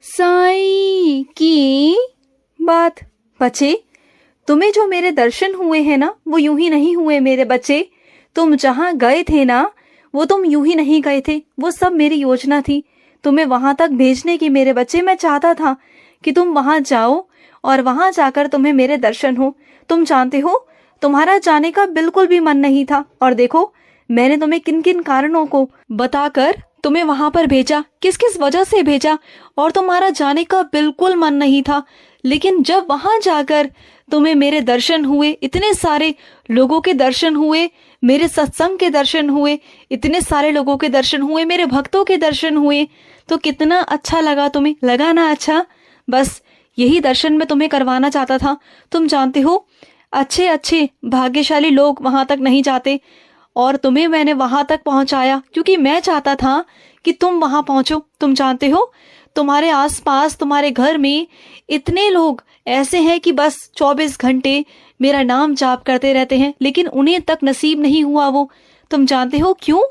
साईं की बात। बच्चे, तुम्हें जो मेरे दर्शन हुए हैं ना, वो यूं ही नहीं हुए मेरे बच्चे। तुम जहां गए थे ना, वो तुम यूं ही नहीं गए थे। वो सब मेरी योजना थी तुम्हें वहां तक भेजने की मेरे बच्चे। मैं चाहता था कि तुम वहां जाओ और वहां जाकर तुम्हें मेरे दर्शन हो। तुम जानते हो, तुम्हारा जाने का बिल्कुल भी मन नहीं था। और देखो, मैंने तुम्हें किन किन कारणों को बताकर तुम्हें वहां पर भेजा, किस किस वजह से भेजा, और तुम्हारा जाने का बिल्कुल मन नहीं था। लेकिन जब वहां जाकर तुम्हें मेरे दर्शन हुए, इतने सारे लोगों के दर्शन हुए, मेरे सत्संग के दर्शन हुए, इतने सारे लोगों के दर्शन हुए, मेरे भक्तों के दर्शन हुए, तो कितना अच्छा लगा। तुम्हें लगा ना अच्छा? बस यही दर्शन मैं तुम्हें करवाना चाहता था। तुम जानते हो, अच्छे अच्छे भाग्यशाली लोग वहां तक नहीं जाते, और तुम्हें मैंने वहां तक पहुंचाया क्योंकि मैं चाहता था कि तुम वहां पहुंचो। तुम जानते हो, तुम्हारे आसपास, तुम्हारे घर में इतने लोग ऐसे हैं कि बस 24 घंटे मेरा नाम जाप करते रहते हैं, लेकिन उन्हें तक नसीब नहीं हुआ वो। तुम जानते हो क्यों?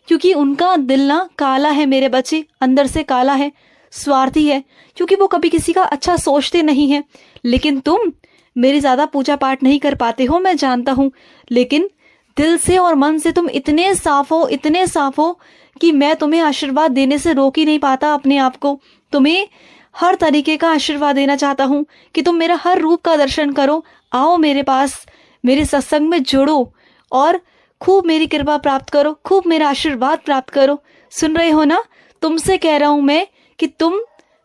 क्योंकि उनका दिल ना काला है मेरे बच्चे, अंदर से काला है, स्वार्थी है, क्योंकि वो कभी किसी का अच्छा सोचते नहीं है। लेकिन तुम मेरी ज्यादा पूजा पाठ नहीं कर पाते हो, मैं जानता हूँ, लेकिन दिल से और मन से तुम इतने साफ हो, इतने साफ हो कि मैं तुम्हें आशीर्वाद देने से रोक ही नहीं पाता अपने आप को। तुम्हें हर तरीके का आशीर्वाद देना चाहता हूँ कि तुम मेरा हर रूप का दर्शन करो। आओ मेरे पास, मेरे सत्संग में जुड़ो और खूब मेरी कृपा प्राप्त करो, खूब मेरा आशीर्वाद प्राप्त करो। सुन रहे हो ना? तुमसे कह रहा हूं मैं कि तुम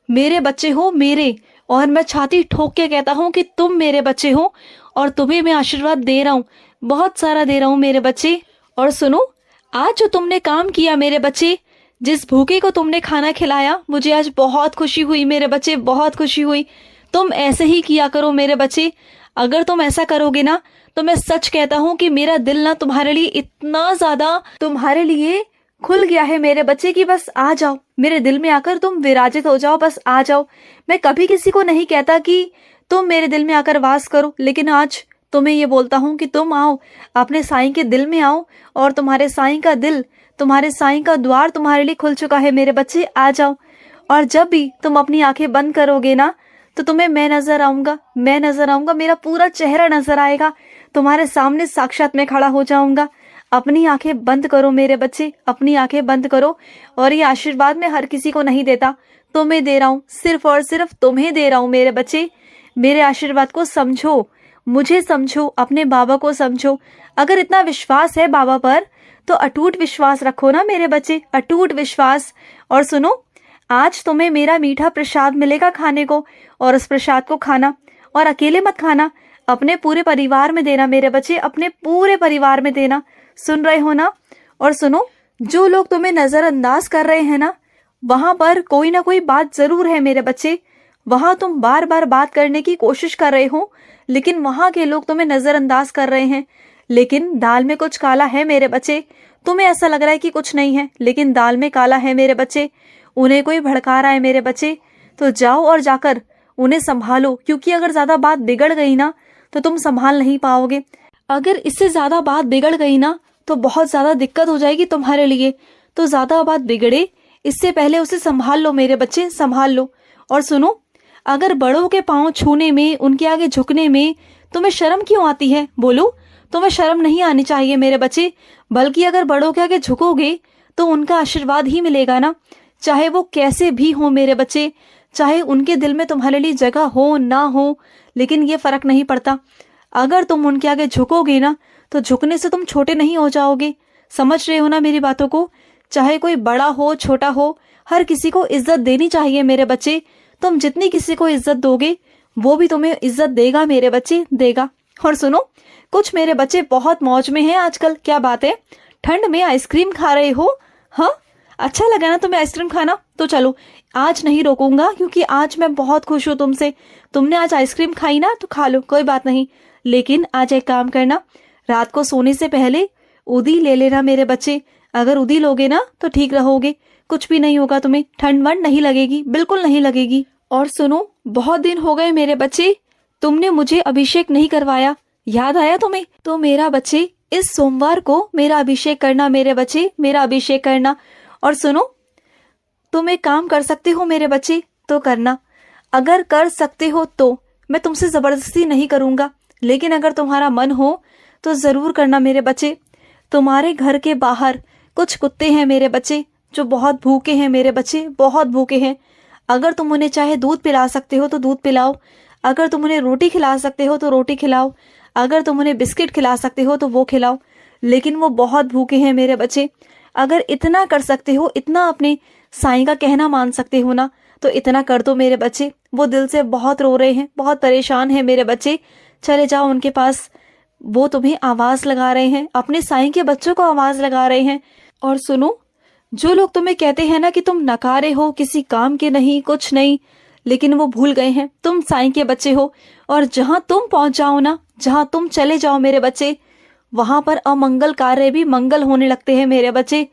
मेरे बच्चे हो, मेरे, और मैं छाती ठोक के कहता हूं कि तुम मेरे बच्चे हो, और तुम्हें मैं आशीर्वाद दे रहा हूं, बहुत सारा दे रहा हूं मेरे बच्चे। और सुनो, आज जो तुमने काम किया मेरे बच्चे, जिस भूखे को तुमने खाना खिलाया, मुझे आज बहुत खुशी हुई मेरे बच्चे, बहुत खुशी हुई। तुम ऐसे ही किया करो मेरे बच्चे। अगर तुम ऐसा करोगे ना, तो मैं सच कहता हूँ कि मेरा दिल ना तुम्हारे लिए इतना ज्यादा तुम्हारे लिए खुल गया है मेरे बच्चे, कि बस आ जाओ मेरे दिल में आकर तुम विराजित हो जाओ, बस आ जाओ। मैं कभी किसी को नहीं कहता कि तुम मेरे दिल में आकर वास करो, लेकिन आज तुम्हें ये बोलता हूँ कि तुम आओ, अपने साईं के दिल में आओ, और तुम्हारे साईं का दिल, तुम्हारे साईं का द्वार तुम्हारे लिए खुल चुका है मेरे बच्चे, आ जाओ। और जब भी तुम अपनी आंखें बंद करोगे ना, तो तुम्हें मैं नजर आऊंगा, मैं नजर आऊंगा, मेरा पूरा चेहरा नजर आएगा, तुम्हारे सामने साक्षात मैं खड़ा हो जाऊंगा। अपनी आंखें बंद करो मेरे बच्चे, अपनी आंखें बंद करो। और ये आशीर्वाद मैं हर किसी को नहीं देता, तुम्हें दे रहा हूँ, सिर्फ और सिर्फ तुम्हें दे रहा हूँ मेरे बच्चे। मेरे आशीर्वाद को समझो, मुझे समझो, अपने बाबा को समझो। अगर इतना विश्वास है बाबा पर, तो अटूट विश्वास रखो ना मेरे बच्चे, अटूट विश्वास। और सुनो, आज तुम्हें मेरा मीठा प्रसाद मिलेगा खाने को, और उस प्रसाद को खाना, और अकेले मत खाना, अपने पूरे परिवार में देना मेरे बच्चे, अपने पूरे परिवार में देना। सुन रहे हो ना? और सुनो, जो लोग तुम्हें नजरअंदाज कर रहे हैं ना, वहां पर कोई ना कोई बात जरूर है मेरे बच्चे। वहां तुम बार बार बात करने की कोशिश कर रहे हो, लेकिन वहां के लोग तुम्हें नजरअंदाज कर रहे हैं। लेकिन दाल में कुछ काला है मेरे बच्चे। तुम्हें ऐसा लग रहा है कि कुछ नहीं है, लेकिन दाल में काला है मेरे बच्चे। उन्हें कोई भड़का रहा है मेरे बच्चे, तो जाओ और जाकर उन्हें संभालो, क्योंकि अगर ज्यादा बात बिगड़ गई ना, तो तुम संभाल नहीं पाओगे। अगर इससे ज्यादा बात बिगड़ गई ना, तो बहुत ज्यादा दिक्कत हो जाएगी तुम्हारे लिए। तो ज्यादा बात बिगड़े इससे पहले उसे संभाल लो मेरे बच्चे, संभाल लो। और सुनो, अगर बड़ों के पांव छूने में, उनके आगे झुकने में तुम्हें शर्म क्यों आती है? बोलो, तुम्हें शर्म नहीं आनी चाहिए मेरे बच्चे। बल्कि अगर बड़ों के आगे झुकोगे तो उनका आशीर्वाद ही मिलेगा ना, चाहे वो कैसे भी हो मेरे बच्चे, चाहे उनके दिल में तुम्हारे लिए जगह हो ना हो, लेकिन ये फर्क नहीं पड़ता। अगर तुम उनके आगे झुकोगे ना, तो झुकने से तुम छोटे नहीं हो जाओगे। समझ रहे हो ना मेरी बातों को? चाहे कोई बड़ा हो, छोटा हो, हर किसी को इज्जत देनी चाहिए मेरे बच्चे। तुम जितनी किसी को इज्जत दोगे, वो भी तुम्हें इज्जत देगा मेरे बच्चे, देगा। और सुनो, कुछ मेरे बच्चे बहुत मौज में हैं आजकल। क्या बात है, ठंड में आइसक्रीम खा रहे हो? हाँ, अच्छा लगा ना तुम्हें आइसक्रीम खाना? तो चलो, आज नहीं रोकूंगा, क्योंकि आज मैं बहुत खुश हूँ तुमसे। तुमने आज आइसक्रीम खाई ना, तो खा लो, कोई बात नहीं। लेकिन आज एक काम करना, रात को सोने से पहले उदी ले लेना मेरे बच्चे। अगर उदी लोगे ना, तो ठीक रहोगे, कुछ भी नहीं होगा तुम्हें, ठंड वंड नहीं लगेगी, बिल्कुल नहीं लगेगी। और सुनो, बहुत दिन हो गए मेरे बच्चे, तुमने मुझे अभिषेक नहीं करवाया, याद आया तुम्हें? तो मेरा बच्चे, इस सोमवार को मेरा अभिषेक करना मेरे बच्चे, मेरा अभिषेक करना। और सुनो, तुम एक काम कर सकते हो मेरे बच्चे, तो करना, अगर कर सकते हो तो। मैं तुमसे ज़बरदस्ती नहीं करूँगा, लेकिन अगर तुम्हारा मन हो तो ज़रूर करना मेरे बच्चे। तुम्हारे घर के बाहर कुछ कुत्ते हैं मेरे बच्चे, जो बहुत भूखे हैं मेरे बच्चे, बहुत भूखे हैं। अगर तुम उन्हें चाहे दूध पिला सकते हो तो दूध पिलाओ, अगर तुम उन्हें रोटी खिला सकते हो तो रोटी खिलाओ, अगर तुम उन्हें बिस्किट खिला सकते हो तो वो खिलाओ, लेकिन वो बहुत भूखे हैं मेरे बच्चे। अगर इतना कर सकते हो, इतना अपने साईं का कहना मान सकते हो ना, तो इतना कर दो मेरे बच्चे। वो दिल से बहुत रो रहे हैं, बहुत परेशान हैं मेरे बच्चे। चले जाओ उनके पास, वो तुम्हें आवाज़ लगा रहे हैं, अपने साईं के बच्चों को आवाज़ लगा रहे हैं। और सुनो, जो लोग तुम्हें कहते हैं ना कि तुम नकारे हो, किसी काम के नहीं, कुछ नहीं, लेकिन वो भूल गए हैं तुम साईं के बच्चे हो। और जहां तुम पहुंच जाओ ना, जहां तुम चले जाओ मेरे बच्चे, वहां पर अमंगल कार्य भी मंगल होने लगते हैं मेरे बच्चे।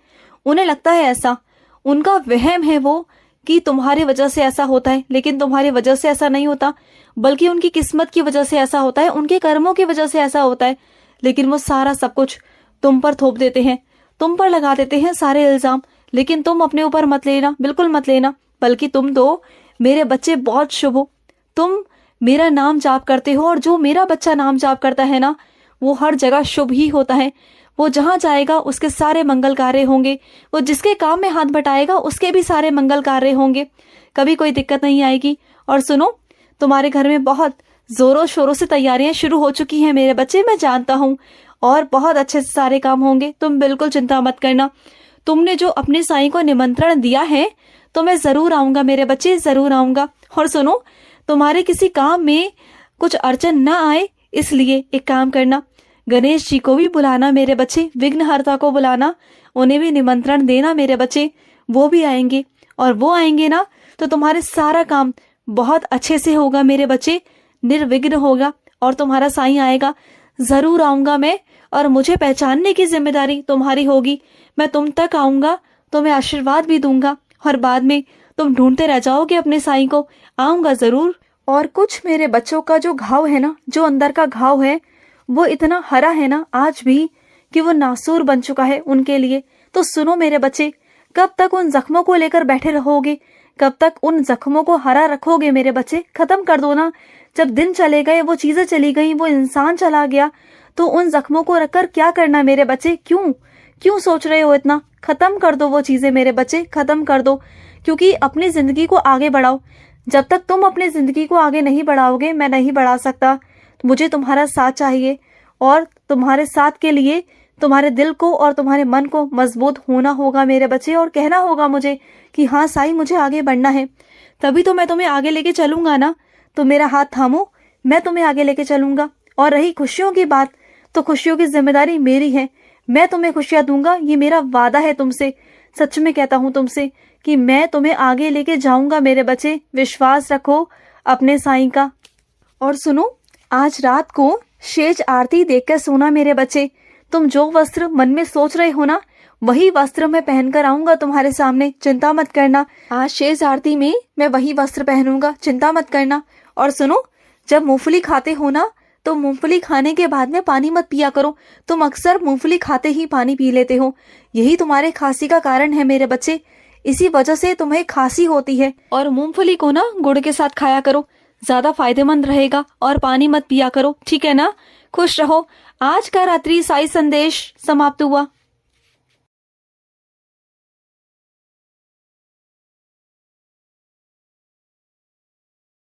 उन्हें लगता है ऐसा, उनका वहम है वो कि तुम्हारी वजह से ऐसा होता है, लेकिन तुम्हारी वजह से ऐसा नहीं होता, बल्कि उनकी किस्मत की वजह से ऐसा होता है, उनके कर्मों की वजह से ऐसा होता है। लेकिन वो सारा सब कुछ तुम पर थोप देते हैं, तुम पर लगा देते हैं सारे इल्जाम। लेकिन तुम अपने ऊपर मत लेना, बिल्कुल मत लेना, बल्कि तुम तो मेरे बच्चे बहुत शुभ हो। तुम मेरा नाम जाप करते हो, और जो मेरा बच्चा नाम जाप करता है ना, वो हर जगह शुभ ही होता है। वो जहाँ जाएगा उसके सारे मंगल कार्य होंगे, वो जिसके काम में हाथ बटाएगा उसके भी सारे मंगल कार्य होंगे, कभी कोई दिक्कत नहीं आएगी। और सुनो, तुम्हारे घर में बहुत जोरों शोरों से तैयारियां शुरू हो चुकी हैं मेरे बच्चे, मैं जानता हूँ, और बहुत अच्छे से सारे काम होंगे, तुम बिल्कुल चिंता मत करना। तुमने जो अपने साईं को निमंत्रण दिया है तो मैं जरूर आऊंगा मेरे बच्चे, जरूर आऊंगा। और सुनो, तुम्हारे किसी काम में कुछ अड़चन ना आए, इसलिए एक काम करना, गणेश जी को भी बुलाना मेरे बच्चे, विघ्नहर्ता को बुलाना, उन्हें भी निमंत्रण देना मेरे बच्चे, वो भी आएंगे। और वो आएंगे ना तो तुम्हारे सारा काम बहुत अच्छे से होगा मेरे बच्चे, निर्विघ्न होगा। और तुम्हारा साईं आएगा, जरूर आऊंगा मैं, और मुझे पहचानने की जिम्मेदारी तुम्हारी होगी। मैं तुम तक आऊंगा, तुम्हें आशीर्वाद भी दूंगा, और बाद में तुम ढूंढते रह जाओगे अपने साईं को। आऊंगा जरूर। और कुछ मेरे बच्चों का जो घाव है ना, जो अंदर का घाव है, वो इतना हरा है ना आज भी कि वो नासूर बन चुका है उनके लिए। तो सुनो मेरे बच्चे, कब तक उन जख्मों को लेकर बैठे रहोगे, कब तक उन जख्मों को हरा रखोगे मेरे बच्चे? खत्म कर दो ना। जब दिन चले गए, वो चीजें चली गई, वो इंसान चला गया, तो उन जख्मों को रखकर क्या करना मेरे बच्चे? क्यों क्यों सोच रहे हो इतना? खत्म कर दो वो चीजें मेरे बच्चे, खत्म कर दो, क्योंकि अपनी जिंदगी को आगे बढ़ाओ। जब तक तुम अपनी जिंदगी को आगे नहीं बढ़ाओगे, मैं नहीं बढ़ा सकता। मुझे तुम्हारा साथ चाहिए, और तुम्हारे साथ के लिए तुम्हारे दिल को और तुम्हारे मन को मजबूत होना होगा मेरे बच्चे, और कहना होगा मुझे कि हाँ साईं, मुझे आगे बढ़ना है। तभी तो मैं तुम्हें आगे लेके चलूंगा ना। तो मेरा हाथ थामो, मैं तुम्हें आगे लेके चलूंगा। और रही खुशियों की बात, तो खुशियों की जिम्मेदारी मेरी है, मैं तुम्हें खुशियां दूंगा, ये मेरा वादा है तुमसे। सच में कहता हूँ तुमसे कि मैं तुम्हें आगे लेके जाऊंगा मेरे बच्चे, विश्वास रखो अपने साईं का। और सुनो, आज रात को शेष आरती देखकर सोना मेरे बच्चे। तुम जो वस्त्र मन में सोच रहे हो ना, वही वस्त्र मैं पहनकर आऊंगा तुम्हारे सामने, चिंता मत करना। आज शेष आरती में मैं वही वस्त्र पहनूंगा, चिंता मत करना। और सुनो, जब मूंगफली खाते हो ना, तो मूंगफली खाने के बाद में पानी मत पिया करो। तुम अक्सर मूंगफली खाते ही पानी पी लेते हो, यही तुम्हारे खांसी का कारण है मेरे बच्चे, इसी वजह से तुम्हें खांसी होती है। और मूंगफली को ना गुड़ के साथ खाया करो, ज्यादा फायदेमंद रहेगा, और पानी मत पिया करो, ठीक है ना? खुश रहो। आज का रात्रि साई संदेश समाप्त हुआ।